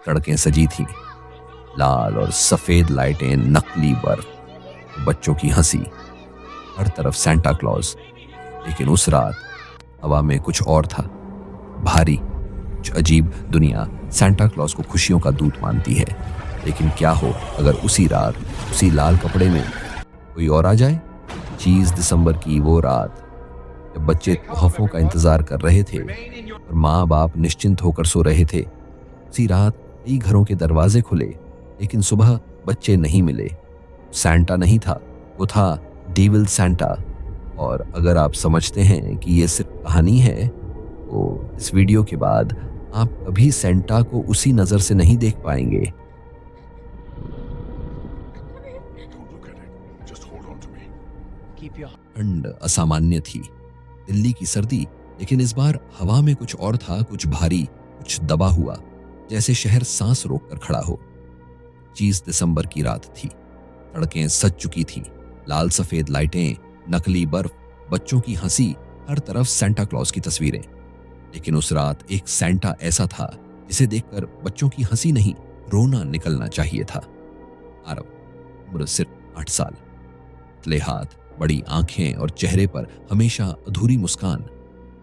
सड़कें सजी थीं, लाल और सफेद लाइटें, नकली बर्फ, बच्चों की हंसी, हर तरफ सेंटा क्लॉज। लेकिन उस रात हवा में कुछ और था, भारी, कुछ अजीब। दुनिया सेंटा क्लॉज को खुशियों का दूत मानती है, लेकिन क्या हो अगर उसी रात उसी लाल कपड़े में कोई और आ जाए? 25 दिसंबर की वो रात, जब बच्चे तोहफों का इंतजार कर रहे थे और माँ बाप निश्चिंत होकर सो रहे थे, उसी रात कई घरों के दरवाजे खुले, लेकिन सुबह बच्चे नहीं मिले। सैंटा नहीं था, वो था डेविल सैंटा। और अगर आप समझते हैं कि ये सिर्फ कहानी है, तो इस वीडियो के बाद आप कभी सैंटा को उसी नजर से नहीं देख पाएंगे। ठंड असामान्य थी, दिल्ली की सर्दी, लेकिन इस बार हवा में कुछ और था, कुछ भारी, कुछ दबा हुआ, जैसे शहर सांस रोककर खड़ा हो। 25 दिसंबर की रात थी, सड़कें सज चुकी थीं, लाल सफेद लाइटें, नकली बर्फ, बच्चों की हंसी, हर तरफ सेंटा क्लॉज की तस्वीरें। लेकिन उस रात एक सेंटा ऐसा था जिसे देखकर बच्चों की हंसी नहीं, रोना निकलना चाहिए था। आरव, उम्र सिर्फ 8 साल, पतले हाथ, बड़ी आंखें और चेहरे पर हमेशा अधूरी मुस्कान।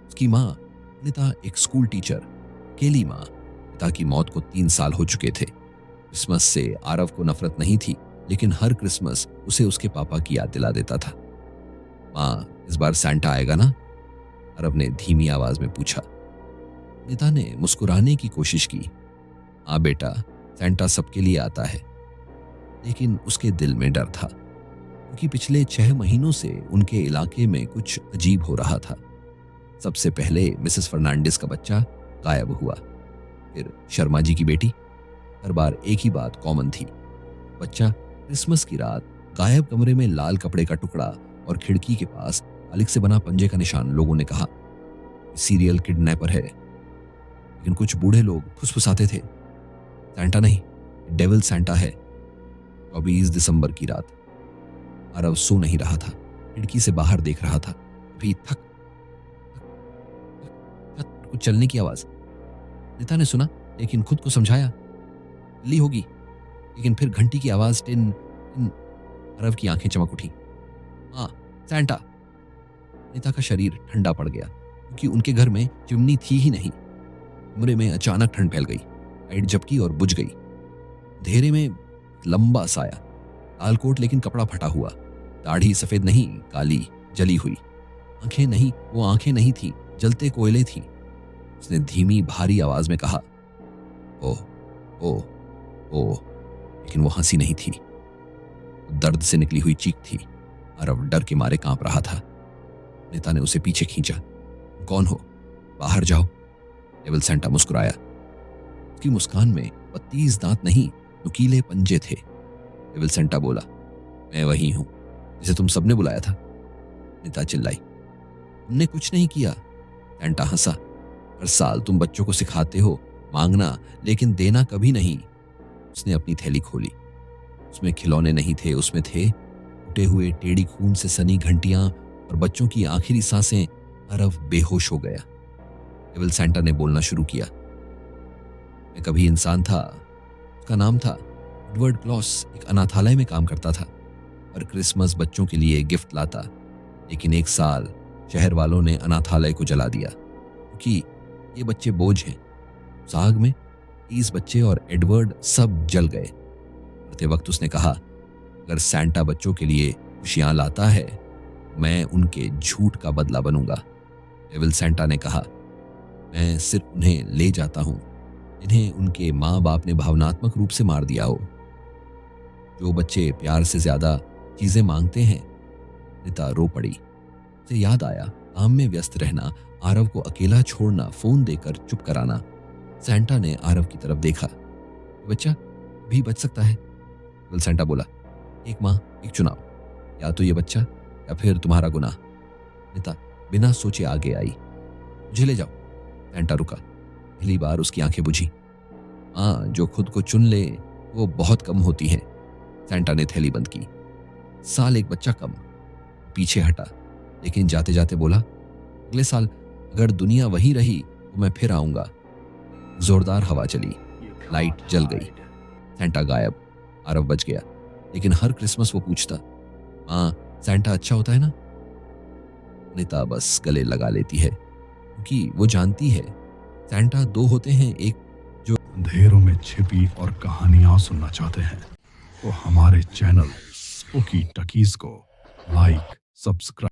उसकी माँ अनिता एक स्कूल टीचर, अकेली माँ। पिता की मौत को 3 साल हो चुके थे। क्रिसमस से आरव को नफरत नहीं थी, लेकिन हर क्रिसमस उसे उसके पापा की याद दिला देता था। माँ, इस बार सैंटा आएगा ना? आरव ने धीमी आवाज में पूछा। अनिता ने मुस्कुराने की कोशिश की। हाँ बेटा, सैंटा सबके लिए आता है। लेकिन उसके दिल में डर था, क्योंकि पिछले 6 महीनों से उनके इलाके में कुछ अजीब हो रहा था। सबसे पहले मिसेस फर्नांडिस का बच्चा गायब हुआ, फिर शर्मा जी की बेटी। हर बार एक ही बात कॉमन थी, बच्चा क्रिसमस की रात गायब, कमरे में लाल कपड़े का टुकड़ा और खिड़की के पास कालिक से बना पंजे का निशान। लोगों ने कहा सीरियल किडनैपर है, लेकिन कुछ बूढ़े लोग फुसफुसाते थे, सैंटा नहीं, डेविल सैंटा है। 24 दिसंबर की रात, आरव सो नहीं रहा था, खिड़की से बाहर देख रहा था। अभी थक कुछ चलने की आवाज। नेता ने सुना, लेकिन खुद को समझाया बिल्ली होगी। लेकिन फिर घंटी की आवाज, टिन टिन। आरव की आंखें चमक उठी। हाँ, सैंटा। नेता का शरीर ठंडा पड़ गया, क्योंकि उनके घर में चिमनी थी ही नहीं। कमरे में अचानक ठंड फैल गई, लाइट झपकी और बुझ गई। अंधेरे में लंबा साया, लाल कोट लेकिन कपड़ा फटा हुआ, दाढ़ी सफेद नहीं, काली, जली हुई। आंखें नहीं, वो आंखें नहीं थी, जलते कोयले थी। उसने धीमी भारी आवाज में कहा, ओ ओ ओ, लेकिन वो हंसी नहीं थी, दर्द से निकली हुई चीख थी। आरव डर के मारे कांप रहा था। नेता ने उसे पीछे खींचा। कौन हो? बाहर जाओ। डेविल सैंटा मुस्कुराया। उसकी मुस्कान में 32 दांत नहीं, नुकीले पंजे थे। डेविल सैंटा बोला, मैं वही हूं जिसे तुम सबने बुलाया था। नेता चिल्लाई, तुमने कुछ नहीं किया। सैंटा हंसा। हर साल तुम बच्चों को सिखाते हो मांगना, लेकिन देना कभी नहीं। उसने अपनी थैली खोली। उसमें खिलौने नहीं थे, उसमें थे टूटे हुए, टेढ़ी खून से सनी घंटियां और बच्चों की आखिरी सांसें। आरव बेहोश हो गया। डेविल सैंटा ने बोलना शुरू किया, मैं कभी इंसान था। उसका नाम था एडवर्ड क्लॉस, एक अनाथालय में काम करता था और क्रिसमस बच्चों के लिए गिफ्ट लाता। लेकिन एक साल शहर वालों ने अनाथालय को जला दिया, क्योंकि ये बच्चे बोझ हैं। उस आग में 30 बच्चे और एडवर्ड सब जल गए। मरते वक्त उसने कहा, अगर सैंटा बच्चों के लिए खुशियां लाता है, मैं उनके झूठ का बदला बनूंगा। डेविल सैंटा ने कहा, मैं सिर्फ उन्हें ले जाता हूं जिन्हें उनके माँ बाप ने भावनात्मक रूप से मार दिया हो। जो बच्चे प्यार से ज्यादा चीजें मांगते हैं। निता रो पड़ी। उसे याद आया, काम में व्यस्त रहना, आरव को अकेला छोड़ना, फोन देकर चुप कराना। सैंटा ने आरव की तरफ देखा। बच्चा भी बच सकता है। डेविल सैंटा बोला, एक माँ एक चुनाव, या तो ये बच्चा या फिर तुम्हारा गुनाह। निता बिना सोचे आगे आई। मुझे ले जाओ। सैंटा रुका। पहली बार उसकी आंखें बुझी। हाँ, जो खुद को चुन ले वो बहुत कम होती है। सैंटा ने थैली बंद की। साल एक बच्चा कम। पीछे हटा, लेकिन जाते जाते बोला, अगले साल अगर दुनिया वही रही तो मैं फिर आऊंगा। जोरदार हवा चली, लाइट जल गई, सेंटा गायब, आरव बच गया। लेकिन हर क्रिसमस वो पूछता, माँ सेंटा अच्छा होता है ना? अनिता बस गले लगा लेती है, क्योंकि वो जानती है सेंटा दो होते हैं, एक जो अंधेरों में छिपी और कहानियां सुनना चाहते हैं तो हमारे चैनल स्पूकी टकीज को लाइक, सब्सक्राइब